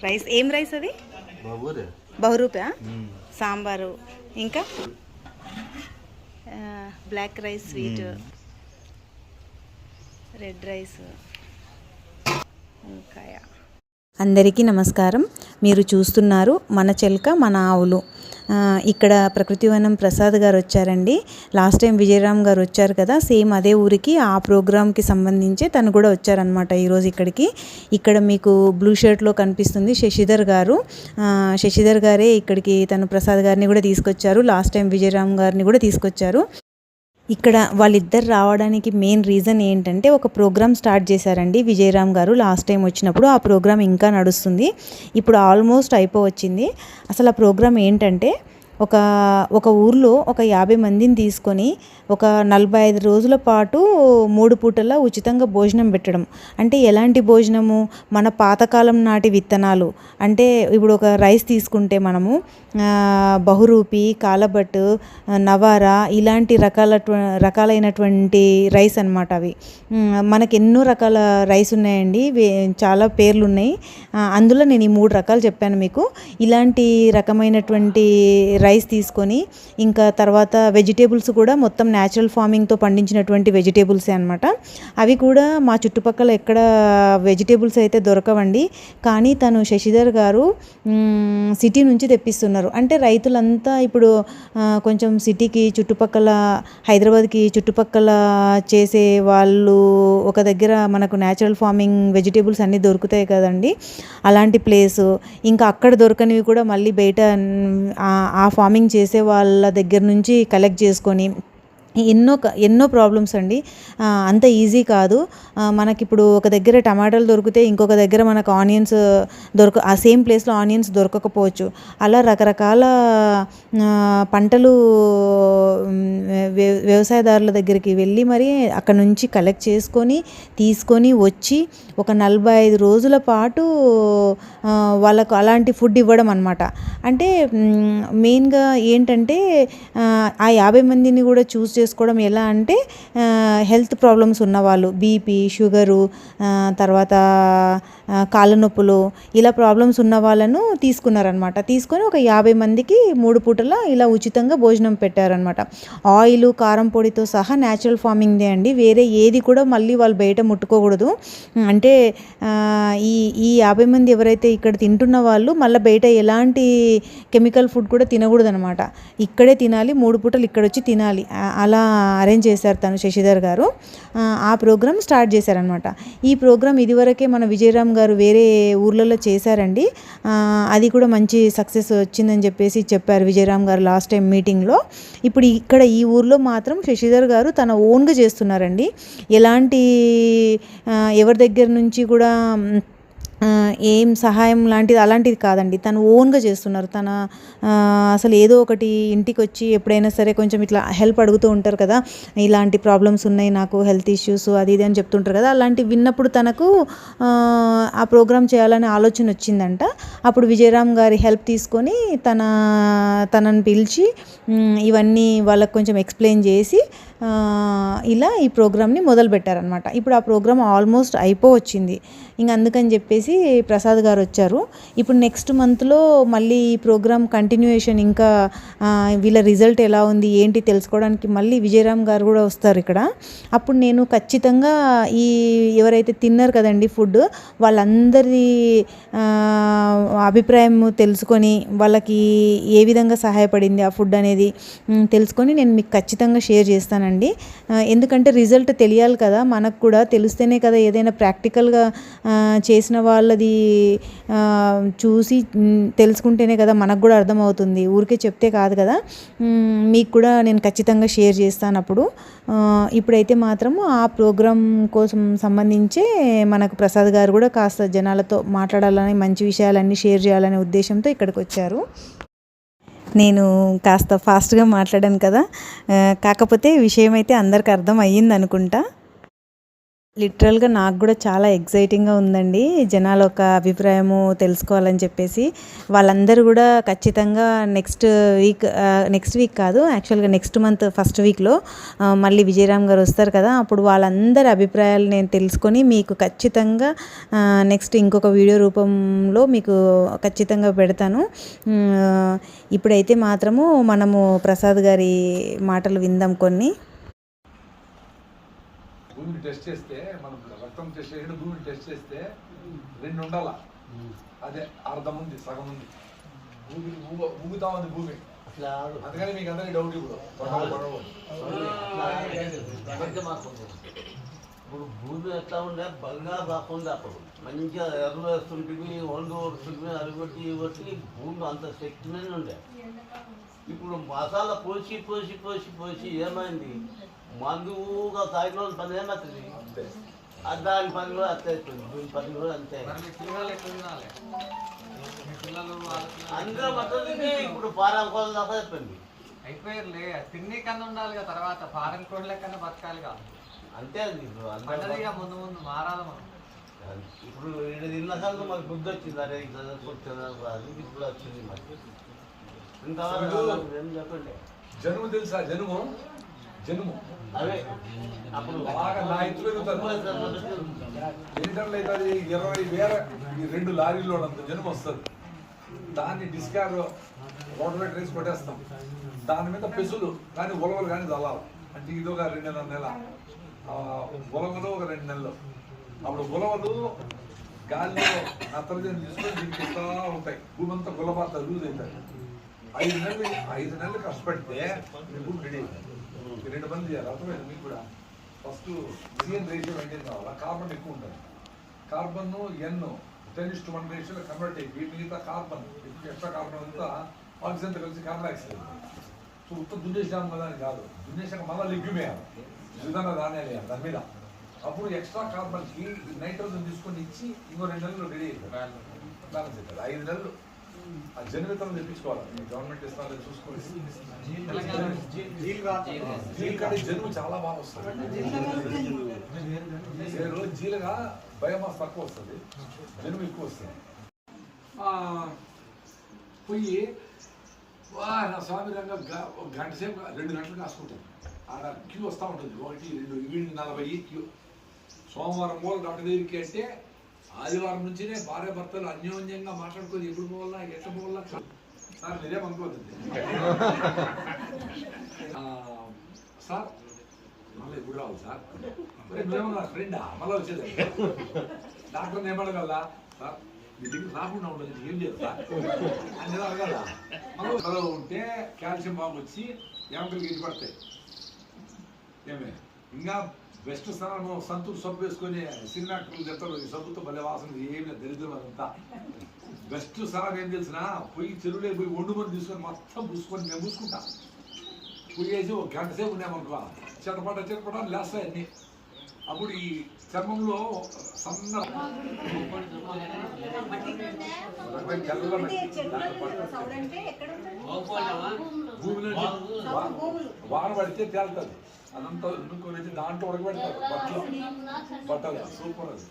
Rice ఏం rice అది? బహురూపా సాంబారు, ఇంకా black rice, sweet, red rice, వంకాయ. అందరికీ నమస్కారం. మీరు చూస్తున్నారు మన చెలక మన ఆవులు. ఇక్కడ ప్రకృతి వనం ప్రసాద్ గారు వచ్చారండి. లాస్ట్ టైం విజయరామ్ గారు వచ్చారు కదా, సేమ్ అదే ఊరికి ఆ ప్రోగ్రామ్కి సంబంధించి తను కూడా వచ్చారనమాట ఈరోజు ఇక్కడికి. ఇక్కడ మీకు బ్లూ షర్ట్లో కనిపిస్తుంది శశిధర్ గారు. శశిధర్ గారే ఇక్కడికి తను ప్రసాద్ గారిని కూడా తీసుకొచ్చారు, లాస్ట్ టైం విజయరామ్ గారిని కూడా తీసుకొచ్చారు. ఇక్కడ వాళ్ళిద్దరు రావడానికి మెయిన్ రీజన్ ఏంటంటే, ఒక ప్రోగ్రామ్ స్టార్ట్ చేశారండి విజయరామ్ గారు లాస్ట్ టైం వచ్చినప్పుడు. ఆ ప్రోగ్రామ్ ఇంకా నడుస్తుంది, ఇప్పుడు ఆల్మోస్ట్ అయిపోవచ్చింది. అసలు ఆ ప్రోగ్రామ్ ఏంటంటే, ఒక ఊర్లో ఒక 50 మందిని తీసుకొని ఒక 45 రోజుల పాటు 3 పూటలా ఉచితంగా భోజనం పెట్టడం. అంటే ఎలాంటి భోజనము? మన పాతకాలం నాటి విత్తనాలు. అంటే ఇప్పుడు ఒక రైస్ తీసుకుంటే మనము బహురూపి, కాలబట్, నవారా ఇలాంటి రకాలైనటువంటి రైస్ అనమాట అవి. మనకి ఎన్నో రకాల రైస్ ఉన్నాయండి, చాలా పేర్లు ఉన్నాయి. అందులో నేను ఈ 3 రకాలు చెప్పాను మీకు. ఇలాంటి రకమైనటువంటి రైస్ తీసుకొని, ఇంకా తర్వాత వెజిటేబుల్స్ కూడా మొత్తం న్యాచురల్ ఫార్మింగ్తో పండించినటువంటి వెజిటేబుల్సే అనమాట. అవి కూడా మా చుట్టుపక్కల ఎక్కడ వెజిటేబుల్స్ అయితే దొరకవండి. కానీ తను శశిధర్ గారు సిటీ నుంచి తెప్పిస్తున్నారు. అంటే రైతులంతా ఇప్పుడు కొంచెం సిటీకి చుట్టుపక్కల, హైదరాబాద్కి చుట్టుపక్కల చేసే వాళ్ళు ఒక దగ్గర మనకు న్యాచురల్ ఫార్మింగ్ వెజిటేబుల్స్ అన్నీ దొరుకుతాయి కదండి, అలాంటి ప్లేసు. ఇంకా అక్కడ దొరకనివి కూడా మళ్ళీ బయట ఆ ఫార్మింగ్ చేసే వాళ్ళ దగ్గర నుంచి కలెక్ట్ చేసుకొని ఎన్నో ప్రాబ్లమ్స్ అండి. అంత ఈజీ కాదు. మనకిప్పుడు ఒక దగ్గర టమాటాలు దొరికితే ఇంకొక దగ్గర మనకు ఆనియన్స్ ఆ సేమ్ ప్లేస్లో ఆనియన్స్ దొరకకపోవచ్చు. అలా రకరకాల పంటలు వ్యవసాయదారుల దగ్గరికి వెళ్ళి మరి అక్కడ నుంచి కలెక్ట్ చేసుకొని తీసుకొని వచ్చి ఒక 45 రోజుల పాటు వాళ్ళకు అలాంటి ఫుడ్ ఇవ్వడం అనమాట. అంటే మెయిన్గా ఏంటంటే, ఆ 50 మందిని కూడా చూస్ చేసుకోవడం ఎలా అంటే, హెల్త్ ప్రాబ్లమ్స్ ఉన్నవాళ్ళు, బీపీ, షుగరు, తర్వాత కాళ్ళ నొప్పులు, ఇలా ప్రాబ్లమ్స్ ఉన్న వాళ్ళను తీసుకున్నారనమాట. తీసుకొని ఒక 50 మందికి 3 పూటలా ఇలా ఉచితంగా భోజనం పెట్టారనమాట. ఆయిల్, కారం పొడితో సహా న్యాచురల్ ఫార్మింగ్దే అండి, వేరే ఏది కూడా మళ్ళీ వాళ్ళు బయట ముట్టుకోకూడదు. అంటే ఈ 50 మంది ఎవరైతే ఇక్కడ తింటున్న వాళ్ళు మళ్ళీ బయట ఎలాంటి కెమికల్ ఫుడ్ కూడా తినకూడదు అనమాట. ఇక్కడే తినాలి, 3 పూటలు ఇక్కడ వచ్చి తినాలి. అలా అరేంజ్ చేశారు తను శశిధర్ గారు. ఆ ప్రోగ్రామ్ స్టార్ట్ చేశారనమాట. ఈ ప్రోగ్రామ్ ఇదివరకే మన విజయరామ్ గారు వేరే ఊర్లలో చేశారండి. అది కూడా మంచి సక్సెస్ వచ్చిందని చెప్పారు విజయరామ్ గారు లాస్ట్ టైం మీటింగ్లో. ఇప్పుడు ఇక్కడ ఈ ఊర్లో మాత్రం శశిధర్ గారు తన ఓన్గా చేస్తున్నారండి. ఎలాంటి ఎవరి దగ్గర నుంచి కూడా ఏం సహాయం అలాంటిది కాదండి, తను ఓన్గా చేస్తున్నారు. అసలు ఏదో ఒకటి ఇంటికి వచ్చి ఎప్పుడైనా సరే కొంచెం ఇట్లా హెల్ప్ అడుగుతూ ఉంటారు కదా, ఇలాంటి ప్రాబ్లమ్స్ ఉన్నాయి నాకు, హెల్త్ ఇష్యూస్ అది ఇది అని చెప్తుంటారు కదా, అలాంటివి విన్నప్పుడు తనకు ఆ ప్రోగ్రామ్ చేయాలనే ఆలోచన వచ్చిందంట. అప్పుడు విజయరామ్ గారి హెల్ప్ తీసుకొని తనని పిలిచి ఇవన్నీ వాళ్ళకు కొంచెం ఎక్స్ప్లెయిన్ చేసి ఇలా ఈ ప్రోగ్రామ్ని మొదలుపెట్టారనమాట. ఇప్పుడు ఆ ప్రోగ్రామ్ ఆల్మోస్ట్ అయిపోవచ్చింది. ఇంక అందుకని చెప్పేసి ప్రసాద్ గారు వచ్చారు. ఇప్పుడు నెక్స్ట్ మంత్లో మళ్ళీ ఈ ప్రోగ్రామ్ కంటిన్యూయేషన్, ఇంకా వీళ్ళ రిజల్ట్ ఎలా ఉంది ఏంటి తెలుసుకోవడానికి మళ్ళీ విజయరామ్ గారు కూడా వస్తారు ఇక్కడ. అప్పుడు నేను ఖచ్చితంగా ఎవరైతే తిన్నారు కదండి ఫుడ్, వాళ్ళందరి అభిప్రాయం తెలుసుకొని వాళ్ళకి ఏ విధంగా సహాయపడింది ఆ ఫుడ్ అనేది తెలుసుకొని నేను మీకు ఖచ్చితంగా షేర్ చేస్తానండి. ఎందుకంటే రిజల్ట్ తెలియాలి కదా, మనకు కూడా తెలిస్తేనే కదా ఏదైనా ప్రాక్టికల్గా చేసిన వాళ్ళది చూసి తెలుసుకుంటేనే కదా మనకు కూడా అర్థమవుతుంది, ఊరికే చెప్తే కాదు కదా. మీకు కూడా నేను ఖచ్చితంగా షేర్ చేస్తాను అప్పుడు. ఇప్పుడైతే మాత్రము ఆ ప్రోగ్రాం కోసం సంబంధించే మనకు ప్రసాద్ గారు కూడా కాస్త జనాలతో మాట్లాడాలని, మంచి విషయాలన్నీ షేర్ చేయాలనే ఉద్దేశంతో ఇక్కడికి వచ్చారు. నేను కాస్త ఫాస్ట్గా మాట్లాడాను కదా, కాకపోతే విషయం అయితే అందరికి అర్థం అయ్యింది అనుకుంటా. లిటరల్గా నాకు కూడా చాలా ఎగ్జైటింగ్గా ఉందండి. జనాల ఒక అభిప్రాయము తెలుసుకోవాలని చెప్పేసి. వాళ్ళందరూ కూడా ఖచ్చితంగా నెక్స్ట్ వీక్ కాదు, యాక్చువల్గా నెక్స్ట్ మంత్ ఫస్ట్ వీక్లో మళ్ళీ విజయరామ్ గారు వస్తారు కదా, అప్పుడు వాళ్ళందరి అభిప్రాయాలు నేను తెలుసుకొని మీకు ఖచ్చితంగా నెక్స్ట్ ఇంకొక వీడియో రూపంలో మీకు ఖచ్చితంగా పెడతాను. ఇప్పుడైతే మాత్రము మనము ప్రసాద్ గారి మాటలు విందాం కొన్ని. భూమిని టెస్ట్ చేస్తే మనం రక్తం టెస్ట్ చేసి భూమిని టెస్ట్ చేస్తే 2 ఉండాల, అదే అర్ధం ఉంది, సగం ఉంది. భూమి ఊగుతా ఉంది భూమి, అందుకని మీకు అందరికీ డౌట్. ఇప్పుడు భూమి ఎట్లా ఉండే బంగారు రాకుండా అప్పుడు మంచిగా ఎరువు వేస్తుంటుంది, వండు కొడుతుంది, అది కొట్టి కొట్టి భూమి అంత శక్తి మీద ఉండే. ఇప్పుడు మసాలా పోసి పోసి పోసి పోసి ఏమైంది, మందుగా తాగిన వాళ్ళు పని ఏమవుతుంది, దాని పని కూడా అంతే అవుతుంది, భూమి పని కూడా అంతే. అందరూ పడుతుంది. ఇప్పుడు పారం కోళ్ళ దాకా చెప్పింది అయిపోయారులే, తిండి కన్నా ఉండాలి కదా, తర్వాత ఫారెన్ కోళ్ళ కన్నా బతకాలిగా, అంతే. అది ఇప్పుడు ముందు ముందు మారాలి మనం. ఇప్పుడు తిన్న కన్నా మాకు బుద్ధి వచ్చింది, అరే అది ఇప్పుడు వచ్చింది మాకు. ఇంతవరకు ఏం చెప్పండి. జనుము తెలుసా? జనుము అదే అప్పుడు బాగా నా ఎత్తు పెరుగుతుంది. లీటర్లు అయితే అది 20,000 ఈ 2 లారీల్లో అంత జనుము వస్తుంది. దాన్ని డిస్కార్ రోడ్డు రేసి కొట్టేస్తాం. దాని మీద పెసులు కానీ ఉలవలు కానీ చల్లాలి. అంటే ఇది ఒక 2.5 నెల, ఉలవలు ఒక 2 నెలలు. అప్పుడు ఉలవలు గాలిలో నత్రజని తీసుకొని దీనికి ఇస్తూ ఉంటాయి. భూమి అంతా గుల్లబాత లూజ్ అవుతుంది. 5 నెలలు కష్టపడితే మీ భూమి రెడీ అవుతుంది. 2 మంది చేయాలి, అర్థమైంది మీకు కూడా. ఫస్ట్ సిఎన్ రేషియో మెయింటైన్ కావాలా, కార్బన్ ఎక్కువ ఉంటుంది. కార్బన్ ఎన్ 10:1 రేషియోలో కన్వర్ట్ అయిపోయి మిగతా కార్బన్ ఎక్స్ట్రా కార్బన్ అంతా ఆక్సిజన్తో కలిసి కార్బన్ డైఆక్సైడ్. సో ఉత్తరం దున్నేసాం కదా అని కాదు, దున్నేసాక మళ్ళీ లిగ్యూమ్ వేయాలి, విధాన ధాన్యాలు వేయాలి దాని మీద. అప్పుడు ఎక్స్ట్రా కార్బన్కి నైట్రోజన్ తీసుకొని ఇచ్చి ఇంకో 2 నెలలు రెడీ అవుతుంది, బ్యాలెన్స్ అవుతుంది. 5 నెలలు ఆ జనవితరం తెప్పించుకోవాలి. గవర్నమెంట్ ఇస్తారని చూసుకోవాలి. జనుము చాలా బాగా వస్తుంది. జీలుగా బయోమాస్ తక్కువ వస్తుంది, జనుము ఎక్కువ వస్తుంది. పొయ్యి నా స్వామి రంగా గంట సేపు 2 గంటలు కాసుకుంటాను. ఆడ క్యూ వస్తూ ఉంటుంది, 1, 2, 7:40 క్యూ. సోమవారం మూల గంట దగ్గరికి అంటే ఆదివారం నుంచినే భార్య భర్తలు అన్యోన్యంగా మాట్లాడుకొని ఎప్పుడు పోవాలా ఎట్లా పోవాలా. సార్ మీరేమనుకోవద్దండి సార్, మళ్ళీ ఎప్పుడు రావాలి సార్, మరి మేము నా ఫ్రెండా మళ్ళీ వచ్చేది. డాక్టర్ని ఏమడగలరా సార్, మీ దగ్గర రాకుండా ఉండదు ఏం చేస్తా అని అడగల. మళ్ళీ ఉంటే కాల్షియం బాగా వచ్చి ఎముకలు గిరి పడతాయి. ఏమే ఇంకా బెస్ట్ స్థానం సంతూర్ సబ్బు వేసుకొని సినిమా యాక్టర్లు చెప్తారు, ఈ సబ్బుతో భలే వాసన ఏమి దరిద్రం అదంతా. బెస్ట్ స్థానం ఏం తెలిసిన, పొయ్యి చెరువులే పోయి వండుకొని తీసుకొని మొత్తం పూసుకొని మేము పూసుకుంటాం. పొయ్యి వేసి 1 గంట సేపు ఉన్నామనుకో, చిటపట లేస్తాయి అన్నీ. అప్పుడు ఈ చర్మంలో సన్న భూమిలో వాన పడితే తేలుతుంది, అదంతా ఎన్నుకొని వచ్చి దాంట్లో ఉడకబెడతారు బట్టలు. సూపర్ అది.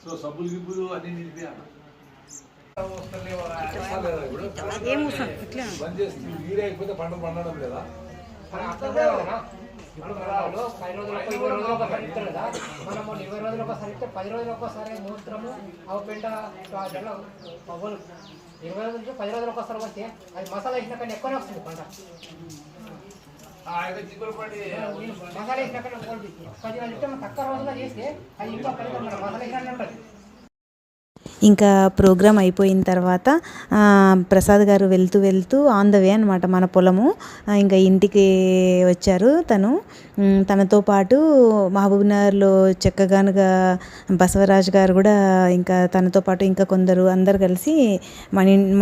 సో సబ్బులు గిబ్బులు అన్ని నిలిపి బంద్ చేస్తే వీడే అయిపోతే పంటలు పండడం లేదా? ఇప్పుడు 10 రోజులకు 20 రోజులకు ఒకసారి ఇస్తారు కదా, మనము 20 రోజులకు ఒకసారి ఇస్తే 10 రోజులకు ఒకసారి మూత్రము అవి పెంట పవ్వులు 20 రోజుల నుంచి 10 రోజులకు ఒకసారి వస్తే అది మసాలా వేసిన కన్నా ఎక్కువనే వస్తుంది పంట. మసాలా వేసిన కన్నా 10 రోజులు ఇస్తే తక్కువ రోజుల్లో చేస్తే అది ఇంకా మసాలా వేసినట్టు ఉంటుంది. ఇంకా ప్రోగ్రామ్ అయిపోయిన తర్వాత ప్రసాద్ గారు వెళ్తూ ఆన్ ద వే అనమాట మన పొలము. ఇంకా ఇంటికి వచ్చారు. తనతో పాటు మహబూబ్నగర్లో చెక్కగానుగా బసవరాజు గారు కూడా ఇంకా తనతో పాటు ఇంకా అందరు కలిసి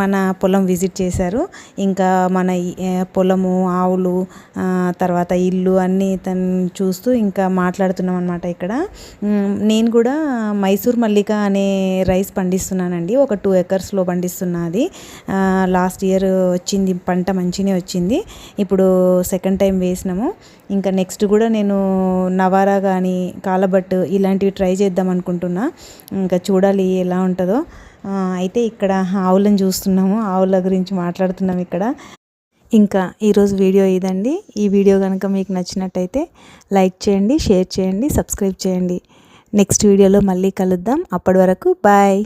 మన పొలం విజిట్ చేశారు. ఇంకా మన పొలము, ఆవులు, తర్వాత ఇల్లు అన్నీ తను చూస్తూ ఇంకా మాట్లాడుతున్నాం అనమాట. ఇక్కడ నేను కూడా మైసూర్ మల్లిక అనే రైస్ పండిస్తున్నానండి. ఒక 2 ఎకర్స్లో పండిస్తున్నది. లాస్ట్ ఇయర్ వచ్చింది పంట, మంచిగా వచ్చింది. ఇప్పుడు సెకండ్ టైం వేసినాము. ఇంకా నెక్స్ట్ కూడా నేను నవారా కానీ కాలబట్టు ఇలాంటివి ట్రై చేద్దాం అనుకుంటున్నా. ఇంకా చూడాలి ఎలా ఉంటుందో. అయితే ఇక్కడ ఆవులను చూస్తున్నాము, ఆవుల గురించి మాట్లాడుతున్నాం ఇక్కడ. ఇంకా ఈరోజు వీడియో ఇదండి. ఈ వీడియో కనుక మీకు నచ్చినట్టయితే లైక్ చేయండి, షేర్ చేయండి, సబ్స్క్రైబ్ చేయండి. నెక్స్ట్ వీడియోలో మళ్ళీ కలుద్దాం. అప్పటి వరకు బాయ్.